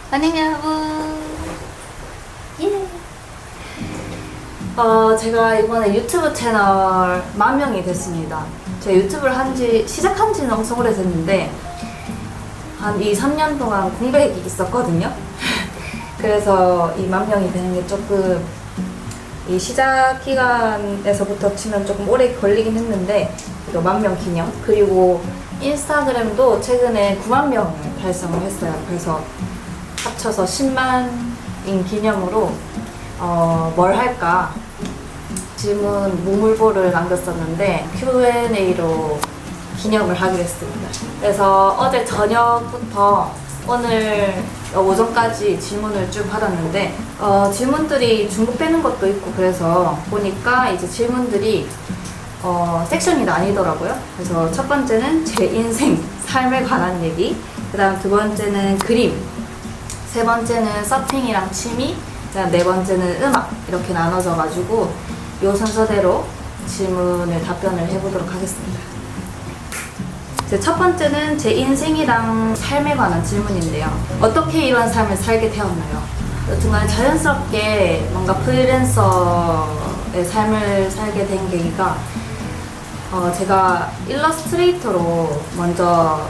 안녕 여러분. 예. 제가 이번에 유튜브 채널 10,000명이 됐습니다. 제가 유튜브를 시작한 지는 엄청 오래됐는데 한 2-3년 동안 공백이 있었거든요. 그래서 이 10,000명이 되는 게 조금 이 시작 기간에서부터 치면 조금 오래 걸리긴 했는데, 또 10,000명 기념, 그리고 인스타그램도 최근에 90,000명을 달성을 했어요. 그래서 합쳐서 10만인 기념으로 뭘 할까 질문 무물보를 남겼었는데 Q&A로 기념을 하기로 했습니다. 그래서 어제 저녁부터 오늘 오전까지 질문을 쭉 받았는데 질문들이 중복되는 것도 있고, 그래서 보니까 이제 질문들이 섹션이 나뉘더라고요. 그래서 첫 번째는 제 인생, 삶에 관한 얘기, 그 다음 두 번째는 그림, 세 번째는 서핑이랑 취미, 그다음 네 번째는 음악, 이렇게 나눠져 가지고 이 순서대로 질문을 답변을 해보도록 하겠습니다. 첫 번째는 제 인생이랑 삶에 관한 질문인데요. 어떻게 이런 삶을 살게 되었나요? 여튼간 자연스럽게 뭔가 프리랜서의 삶을 살게 된 계기가 제가 일러스트레이터로 먼저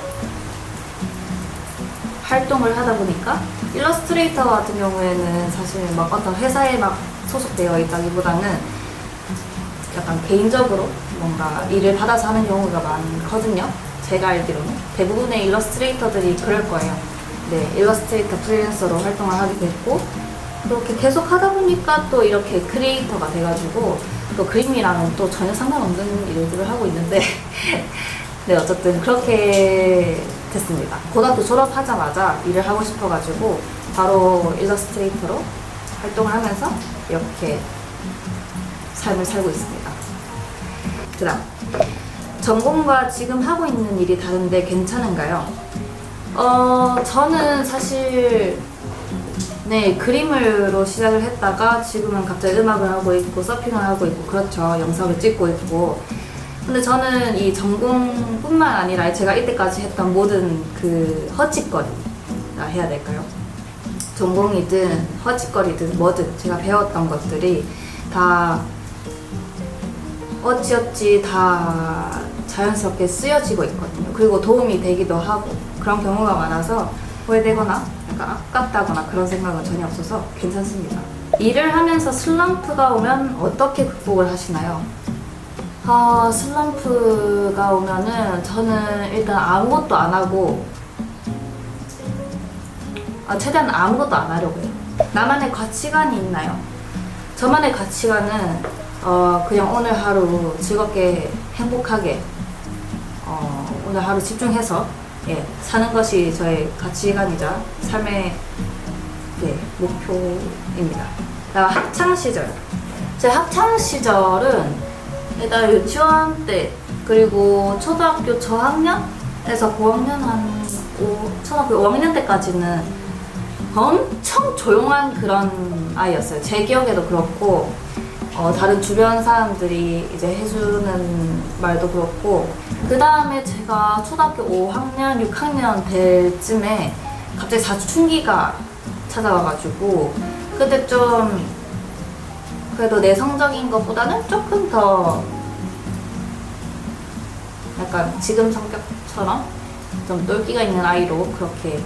활동을 하다 보니까, 일러스트레이터 같은 경우에는 사실 막 어떤 회사에 막 소속되어 있다기보다는 약간 개인적으로 뭔가 일을 받아서 하는 경우가 많거든요. 제가 알기로는 대부분의 일러스트레이터들이 그럴 거예요. 네, 일러스트레이터 프리랜서로 활동을 하게 됐고, 그렇게 계속 하다 보니까 또 이렇게 크리에이터가 돼가지고 또 그림이랑은 또 전혀 상관없는 일들을 하고 있는데 네, 어쨌든 그렇게 됐습니다. 고등학교 졸업하자마자 일을 하고 싶어가지고 바로 일러스트레이터로 활동을 하면서 이렇게 삶을 살고 있습니다. 그 다음, 전공과 지금 하고 있는 일이 다른데 괜찮은가요? 저는 사실 그림으로 시작을 했다가 지금은 갑자기 음악을 하고 있고 서핑을 하고 있고, 그렇죠. 영상을 찍고 있고. 근데 저는 이 전공뿐만 아니라 제가 이때까지 했던 모든 그 헛짓거리라 해야 될까요? 전공이든 헛짓거리든 뭐든 제가 배웠던 것들이 다 어찌어찌 다 자연스럽게 쓰여지고 있거든요. 그리고 도움이 되기도 하고, 그런 경우가 많아서 후회되거나 약간 아깝다거나 그런 생각은 전혀 없어서 괜찮습니다. 일을 하면서 슬럼프가 오면 어떻게 극복을 하시나요? 슬럼프가 오면은 저는 일단 아무것도 안 하고 최대한 아무것도 안 하려고 해요. 나만의 가치관이 있나요? 저만의 가치관은 그냥 오늘 하루 즐겁게 행복하게 오늘 하루 집중해서 사는 것이 저의 가치관이자 삶의 목표입니다. 그다음 학창시절. 제 학창시절은 일단 유치원 때, 그리고 초등학교 저학년에서 고학년 초등학교 5학년 때까지는 엄청 조용한 그런 아이였어요. 제 기억에도 그렇고, 다른 주변 사람들이 이제 해주는 말도 그렇고, 그 다음에 제가 초등학교 5학년, 6학년 될 쯤에 갑자기 사춘기가 찾아와가지고, 그때 좀 그래도 내성적인 것보다는 조금 더 약간 지금 성격처럼 좀 똘끼가 있는 아이로 그렇게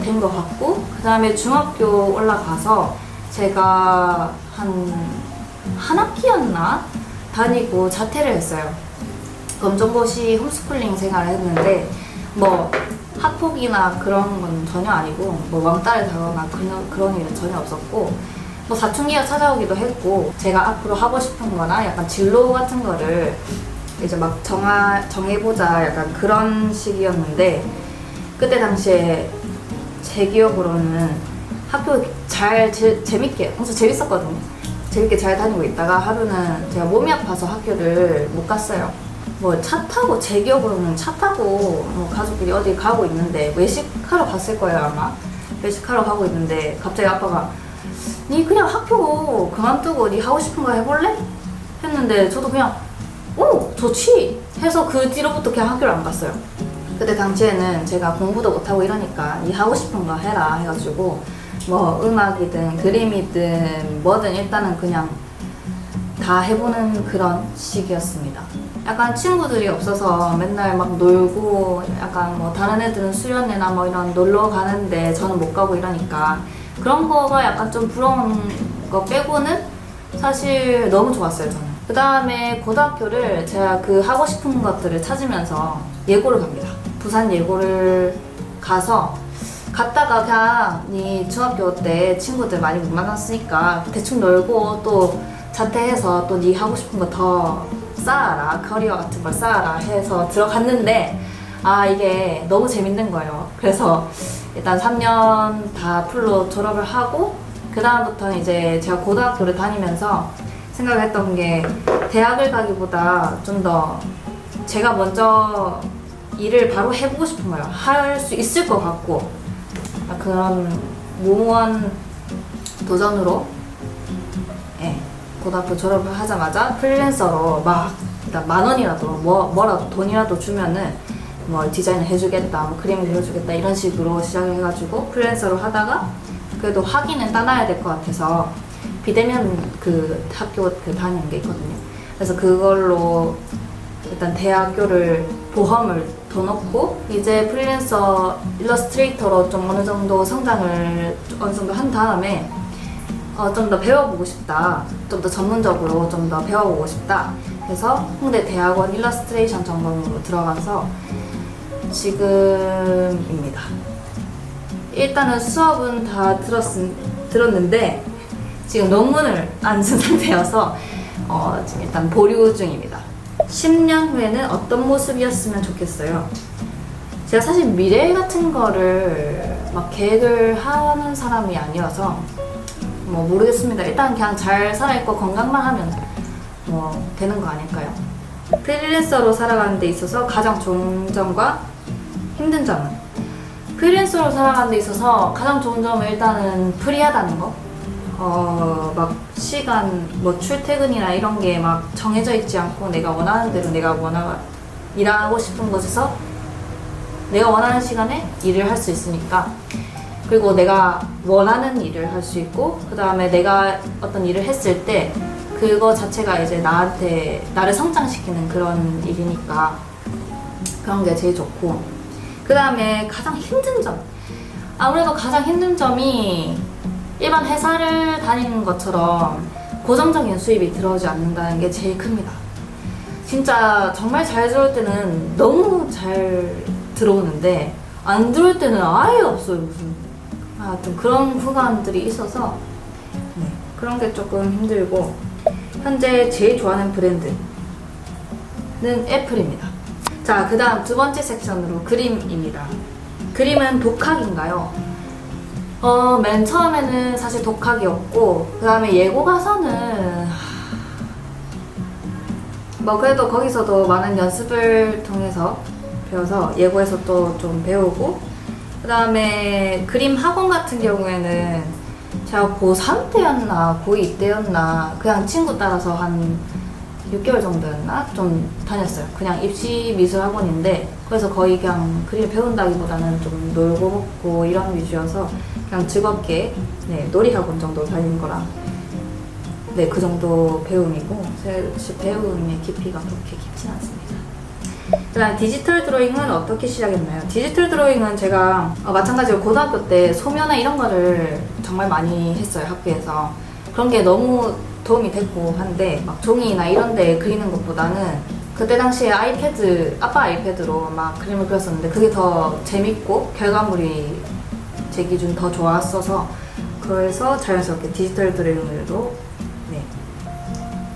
된 것 같고, 그 다음에 중학교 올라가서 제가 한 학기였나? 다니고 자퇴를 했어요. 검정고시 홈스쿨링 생활을 했는데, 뭐 학폭이나 그런 건 전혀 아니고, 뭐 왕따를 당하거나 그런 일은 전혀 없었고, 뭐 사춘기가 찾아오기도 했고, 제가 앞으로 하고 싶은 거나 약간 진로 같은 거를 이제 막 정해보자 약간 그런 시기였는데, 그때 당시에 제 기억으로는 학교 재밌게, 엄청 재밌었거든요. 재밌게 잘 다니고 있다가 하루는 제가 몸이 아파서 학교를 못 갔어요. 뭐 차 타고, 제 기억으로는 차 타고 뭐 가족끼리 어디 가고 있는데, 외식하러 갔을 거예요 아마. 외식하러 가고 있는데 갑자기 아빠가 니 그냥 학교 그만두고 니 하고 싶은 거 해볼래? 했는데 저도 그냥 오 좋지 해서 그 뒤로부터 그냥 학교를 안 갔어요. 그때 당시에는 제가 공부도 못하고 이러니까 니 하고 싶은 거 해라 해가지고 뭐 음악이든 그림이든 뭐든 일단은 그냥 다 해보는 그런 시기였습니다. 약간 친구들이 없어서 맨날 막 놀고 약간 뭐 다른 애들은 수련회나 뭐 이런 놀러 가는데 저는 못 가고 이러니까 그런 거가 약간 좀 부러운 거 빼고는 사실 너무 좋았어요, 저는. 그 다음에 고등학교를 제가 그 하고 싶은 것들을 찾으면서 예고를 갑니다. 부산 예고를 가서 갔다가 그냥 니 중학교 때 친구들 많이 못 만났으니까 대충 놀고 또 자퇴해서 또 니 하고 싶은 거 더 쌓아라, 커리어 같은 걸 쌓아라 해서 들어갔는데 이게 너무 재밌는 거예요. 그래서 일단 3년 다 풀로 졸업을 하고 그 다음부터는 이제 제가 고등학교를 다니면서 생각을 했던 게 대학을 가기보다 좀 더 제가 먼저 일을 바로 해보고 싶은 거예요. 할 수 있을 것 같고 그런 무모한 도전으로 고등학교 졸업을 하자마자 프리랜서로 막 일단 10,000원이라도 뭐라도 돈이라도 주면은 뭐 디자인을 해주겠다, 뭐 그림을 그려주겠다 이런 식으로 시작을 해가지고 프리랜서로 하다가 그래도 학위는 따놔야 될 것 같아서 비대면 그 학교 그 다니는 게 있거든요. 그래서 그걸로 일단 대학교를 보험을 더 넣고 이제 프리랜서 일러스트레이터로 좀 어느 정도 성장을 어느 정도 한 다음에 좀 더 배워보고 싶다, 좀 더 전문적으로 좀 더 배워보고 싶다 해서 홍대 대학원 일러스트레이션 전공으로 들어가서 지금입니다. 일단은 수업은 다 들었는데 지금 논문을 안 쓴 상태여서 지금 일단 보류 중입니다. 10년 후에는 어떤 모습이었으면 좋겠어요. 제가 사실 미래 같은 거를 막 계획을 하는 사람이 아니어서 뭐 모르겠습니다. 일단 그냥 잘 살아있고 건강만 하면 뭐 되는 거 아닐까요? 프리랜서로 살아가는 데 있어서 가장 좋은 점과 힘든 점은, 프리랜서로 살아가는 데 있어서 가장 좋은 점은 일단은 프리하다는 거. 막 시간, 뭐 출퇴근이나 이런 게 막 정해져 있지 않고 내가 원하는 대로 일하고 싶은 곳에서 내가 원하는 시간에 일을 할 수 있으니까, 그리고 내가 원하는 일을 할 수 있고 그 다음에 내가 어떤 일을 했을 때 그거 자체가 이제 나를 성장시키는 그런 일이니까 그런 게 제일 좋고, 그 다음에 가장 힘든 점, 아무래도 가장 힘든 점이 일반 회사를 다니는 것처럼 고정적인 수입이 들어오지 않는다는 게 제일 큽니다. 진짜 정말 잘 들어올 때는 너무 잘 들어오는데 안 들어올 때는 아예 없어요. 무슨 하여튼 그런 구간들이 있어서 그런 게 조금 힘들고, 현재 제일 좋아하는 브랜드는 애플입니다. 자, 그 다음 두 번째 섹션으로 그림입니다. 그림은 독학인가요? 맨 처음에는 사실 독학이었고 그 다음에 예고 가서는 뭐 그래도 거기서도 많은 연습을 통해서 배워서 예고에서 또 좀 배우고, 그 다음에 그림 학원 같은 경우에는 제가 고3 때였나 고2 때였나 그냥 친구 따라서 한 6개월 정도였나 좀 다녔어요. 그냥 입시 미술 학원인데 그래서 거의 그냥 그림 배운다기보다는 좀 놀고 먹고 이런 위주여서 그냥 즐겁게 놀이 학원 정도 다니는 거라 그 정도 배움이고 배움의 깊이가 그렇게 깊진 않습니다. 그 다음 디지털 드로잉은 어떻게 시작했나요? 디지털 드로잉은 제가 마찬가지로 고등학교 때 소묘나 이런 거를 정말 많이 했어요. 학교에서 그런 게 너무 도움이 됐고 한데 막 종이나 이런 데 그리는 것보다는 그때 당시에 아빠 아이패드로 막 그림을 그렸었는데 그게 더 재밌고 결과물이 제 기준 더 좋았어서 그래서 자연스럽게 디지털 드로잉으로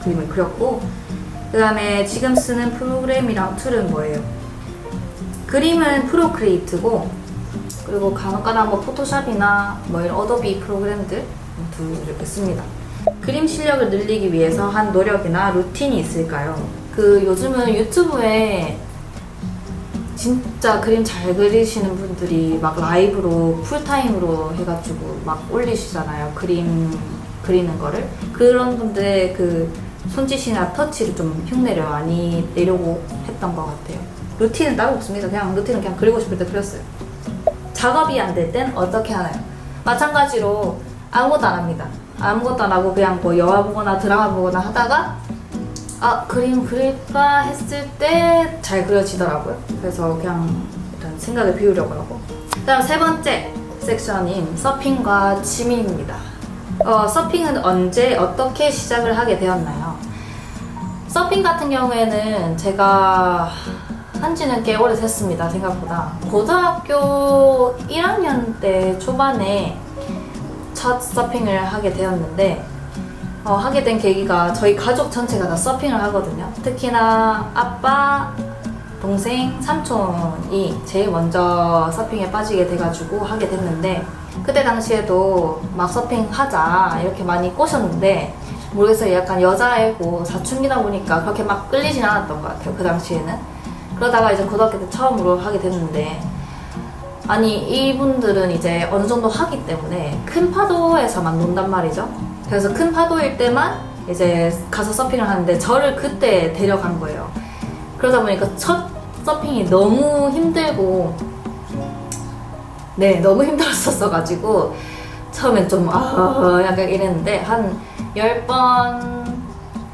그림을 그렸고, 그 다음에 지금 쓰는 프로그램이랑 툴은 뭐예요? 그림은 프로크리에이트고, 그리고 간혹가다 뭐 포토샵이나 뭐 이런 어도비 프로그램들 이렇게 씁니다. 그림 실력을 늘리기 위해서 한 노력이나 루틴이 있을까요? 요즘은 유튜브에 진짜 그림 잘 그리시는 분들이 막 라이브로 풀타임으로 해가지고 막 올리시잖아요. 그림 그리는 거를. 그런 분들의 그 손짓이나 터치를 좀 흉내를 많이 내려고 했던 것 같아요. 루틴은 따로 없습니다. 그냥 루틴은 그냥 그리고 싶을 때 그렸어요. 작업이 안 될 땐 어떻게 하나요? 마찬가지로 아무것도 안 합니다. 아무것도 안 하고 그냥 뭐 영화 보거나 드라마 보거나 하다가 그림 그릴까 했을 때 잘 그려지더라고요. 그래서 그냥 일단 생각을 비우려고 하고. 다음 세 번째 섹션인 서핑과 취미입니다. 서핑은 언제 어떻게 시작을 하게 되었나요? 서핑 같은 경우에는 제가 한지는 꽤 오래됐습니다. 생각보다 고등학교 1학년 때 초반에 첫 서핑을 하게 되었는데 하게 된 계기가 저희 가족 전체가 다 서핑을 하거든요. 특히나 아빠, 동생, 삼촌이 제일 먼저 서핑에 빠지게 돼가지고 하게 됐는데 그때 당시에도 막 서핑 하자 이렇게 많이 꼬셨는데 모르겠어요. 약간 여자애고 사춘기다 보니까 그렇게 막 끌리진 않았던 것 같아요. 그 당시에는. 그러다가 이제 고등학교 때 처음으로 하게 됐는데 아니 이분들은 이제 어느 정도 하기 때문에 큰 파도에서만 논단 말이죠. 그래서 큰 파도일 때만 이제 가서 서핑을 하는데 저를 그때 데려간 거예요. 그러다 보니까 첫 서핑이 너무 힘들고 너무 힘들었었어가지고 처음엔 좀 약간 이랬는데 한 10번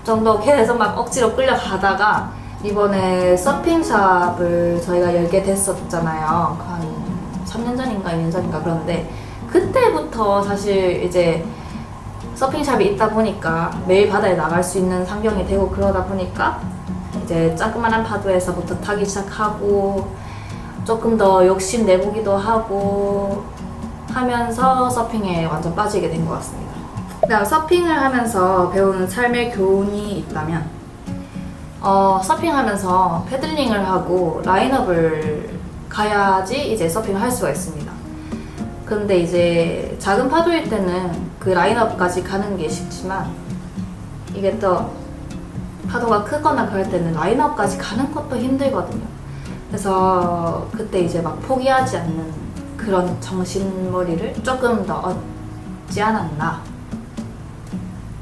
정도 계속 막 억지로 끌려가다가 이번에 서핑샵을 저희가 열게 됐었잖아요. 한 3년 전인가 2년 전인가 그런데 그때부터 사실 이제 서핑샵이 있다 보니까 매일 바다에 나갈 수 있는 환경이 되고 그러다 보니까 이제 조그만한 파도에서부터 타기 시작하고 조금 더 욕심 내보기도 하고 하면서 서핑에 완전 빠지게 된 것 같습니다. 그다음 서핑을 하면서 배우는 삶의 교훈이 있다면 서핑하면서 패들링을 하고 라인업을 가야지 이제 서핑을 할 수가 있습니다. 근데 이제 작은 파도일 때는 그 라인업까지 가는 게 쉽지만 이게 또 파도가 크거나 그럴 때는 라인업까지 가는 것도 힘들거든요. 그래서 그때 이제 막 포기하지 않는 그런 정신머리를 조금 더 얻지 않았나.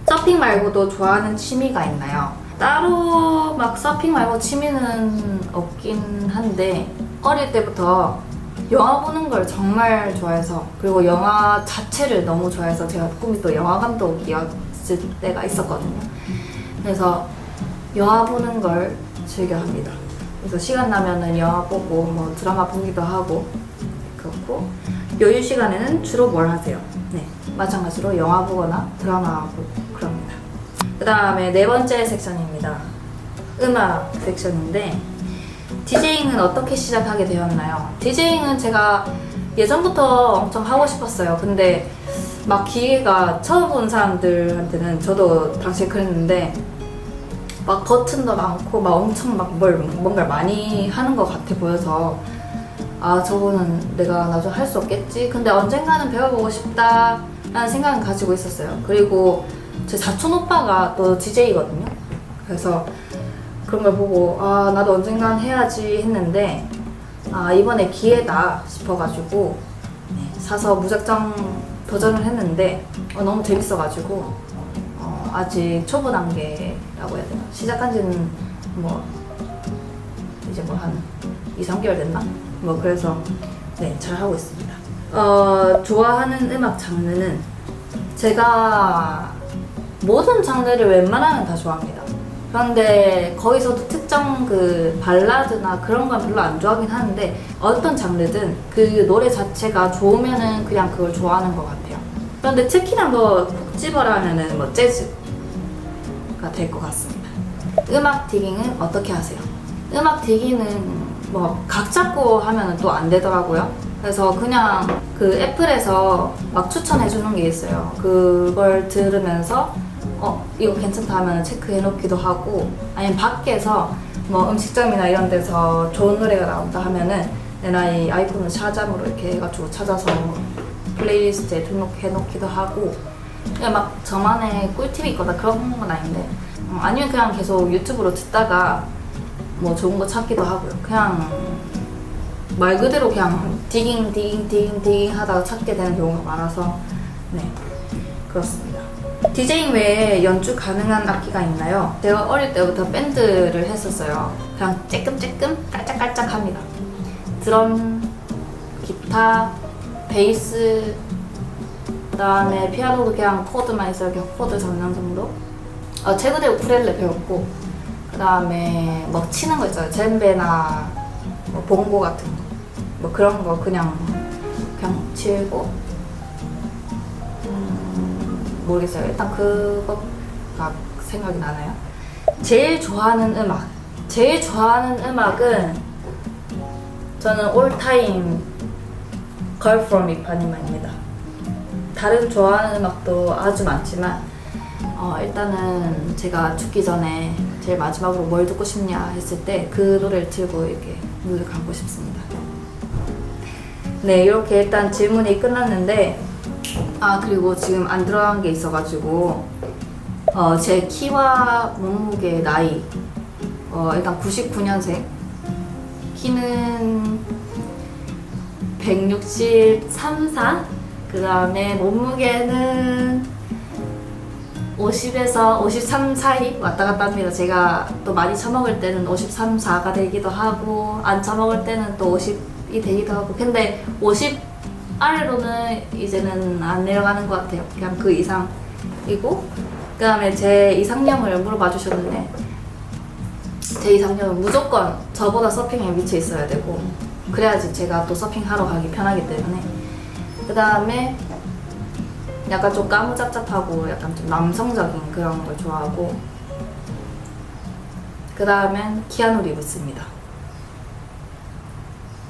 서핑 말고도 좋아하는 취미가 있나요? 따로 막 서핑 말고 취미는 없긴 한데 어릴 때부터 영화 보는 걸 정말 좋아해서 그리고 영화 자체를 너무 좋아해서 제가 꿈이 또 영화 감독이었을 때가 있었거든요. 그래서 영화 보는 걸 즐겨 합니다. 그래서 시간 나면은 영화 보고 뭐 드라마 보기도 하고 그렇고 여유 시간에는 주로 뭘 하세요? 마찬가지로 영화 보거나 드라마 보고 그럽니다. 그 다음에 네 번째 섹션입니다. 음악 섹션인데 디제잉은 어떻게 시작하게 되었나요? 디제잉은 제가 예전부터 엄청 하고 싶었어요. 근데 막 기회가 처음 본 사람들한테는 저도 당시에 그랬는데 막 버튼도 많고 막 엄청 막 뭔가를 많이 하는 것 같아 보여서 저거는 내가 나중에 할 수 없겠지. 근데 언젠가는 배워보고 싶다 라는 생각은 가지고 있었어요. 그리고 제 사촌 오빠가 또 DJ거든요. 그래서 그런 걸 보고 나도 언젠간 해야지 했는데 이번에 기회다 싶어가지고 사서 무작정 도전을 했는데 너무 재밌어가지고 아직 초보 단계라고 해야 되나? 시작한 지는 이제 한 2-3개월 됐나? 그래서 잘 하고 있습니다. 좋아하는 음악 장르는 제가 모든 장르를 웬만하면 다 좋아합니다. 그런데 거기서도 특정 그 발라드나 그런 건 별로 안 좋아하긴 하는데 어떤 장르든 그 노래 자체가 좋으면은 그냥 그걸 좋아하는 것 같아요. 그런데 특히나 콕 집어라면은 재즈가 될 것 같습니다. 음악 디깅은 어떻게 하세요? 음악 디깅은 각 잡고 하면은 또 안 되더라고요. 그래서 그냥 그 애플에서 막 추천해 주는 게 있어요. 그걸 들으면서 이거 괜찮다 하면 체크해 놓기도 하고 아니면 밖에서 음식점이나 이런 데서 좋은 노래가 나온다 하면은 내 나이 아이폰은 샤잠으로 이렇게 해가지고 찾아서 플레이리스트에 등록해 놓기도 하고 그냥 막 저만의 꿀팁이 있거나 그런 건 아닌데 아니면 그냥 계속 유튜브로 듣다가 좋은 거 찾기도 하고요. 그냥 말 그대로 그냥 디깅 하다가 찾게 되는 경우가 많아서 그렇습니다. 디제잉 외에 연주 가능한 악기가 있나요? 제가 어릴 때부터 밴드를 했었어요. 그냥 쬐끔쬐끔 깔짝깔짝합니다. 드럼, 기타, 베이스, 그다음에 피아노도 그냥 코드만 있어요. 그냥 코드 잡는 정도. 최근에 우쿨렐레 배웠고, 그다음에 뭐 치는 거 있어요. 젬베나 뭐 봉고 같은 거, 뭐 그런 거 그냥 치고. 모르겠어요. 일단 그거가 생각이 나나요? 제일 좋아하는 음악은 저는 올타임 Girl from 이파니마입니다. 다른 좋아하는 음악도 아주 많지만 일단은 제가 죽기 전에 제일 마지막으로 뭘 듣고 싶냐 했을 때 그 노래를 틀고 이렇게 눈을 감고 싶습니다. 네, 이렇게 일단 질문이 끝났는데, 그리고 지금 안 들어간 게 있어가지고 제 키와 몸무게, 나이, 일단 99년생, 키는 163, 4, 그 다음에 몸무게는 50에서 53 사이 왔다 갔다 합니다. 제가 또 많이 처먹을 때는 53, 4가 되기도 하고 안 처먹을 때는 또 50이 되기도 하고, 근데 50 아래로는 이제는 안 내려가는 것 같아요. 그냥 그 이상이고, 그 다음에 제 이상형을 물어봐 주셨는데, 제 이상형은 무조건 저보다 서핑에 미쳐 있어야 되고, 그래야지 제가 또 서핑하러 가기 편하기 때문에. 그 다음에 약간 좀 까무잡잡하고 약간 좀 남성적인 그런 걸 좋아하고, 그 다음엔 키아누 리브스입니다.